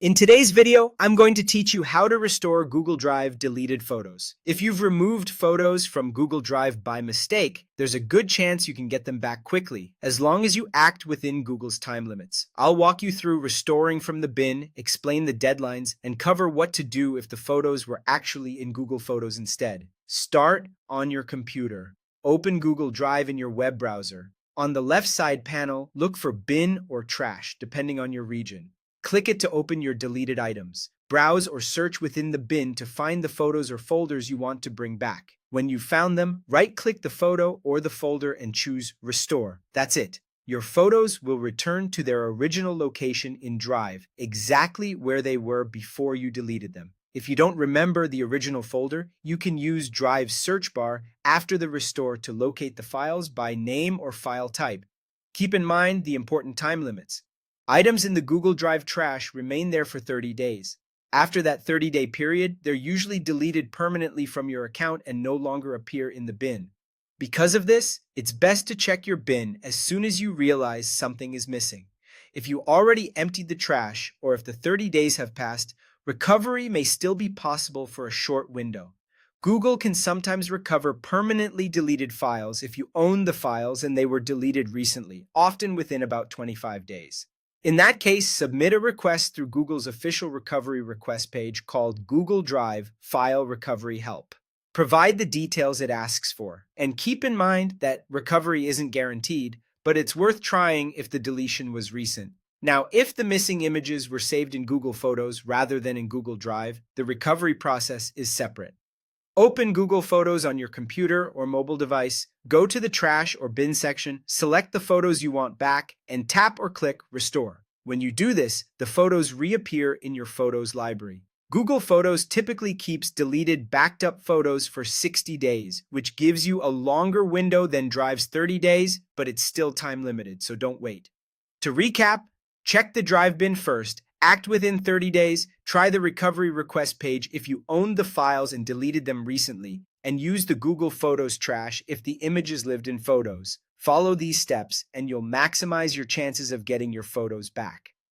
In today's video, I'm going to teach you how to restore Google Drive deleted photos. If you've removed photos from Google Drive by mistake, there's a good chance you can get them back quickly, as long as you act within Google's time limits. I'll walk you through restoring from the bin, explain the deadlines, and cover what to do if the photos were actually in Google Photos instead. Start on your computer. Open Google Drive in your web browser. On the left side panel, look for bin or trash, depending on your region. Click it to open your deleted items. Browse or search within the bin to find the photos or folders you want to bring back. When you've found them, right-click the photo or the folder and choose Restore. That's it. Your photos will return to their original location in Drive, exactly where they were before you deleted them. If you don't remember the original folder, you can use Drive's search bar after the restore to locate the files by name or file type. Keep in mind the important time limits. Items in the Google Drive trash remain there for 30 days. After that 30-day period, they're usually deleted permanently from your account and no longer appear in the bin. Because of this, it's best to check your bin as soon as you realize something is missing. If you already emptied the trash, or if the 30 days have passed, recovery may still be possible for a short window. Google can sometimes recover permanently deleted files if you own the files and they were deleted recently, often within about 25 days. In that case, submit a request through Google's official recovery request page called Google Drive File Recovery Help. Provide the details it asks for, and keep in mind that recovery isn't guaranteed, but it's worth trying if the deletion was recent. Now, if the missing images were saved in Google Photos rather than in Google Drive, the recovery process is separate. Open Google Photos on your computer or mobile device, go to the trash or bin section, select the photos you want back, and tap or click Restore. When you do this, the photos reappear in your Photos library. Google Photos typically keeps deleted backed up photos for 60 days, which gives you a longer window than Drive's 30 days, but it's still time limited, so don't wait. To recap, check the Drive bin first. Act within 30 days, try the recovery request page if you owned the files and deleted them recently, and use the Google Photos trash if the images lived in Photos. Follow these steps and you'll maximize your chances of getting your photos back.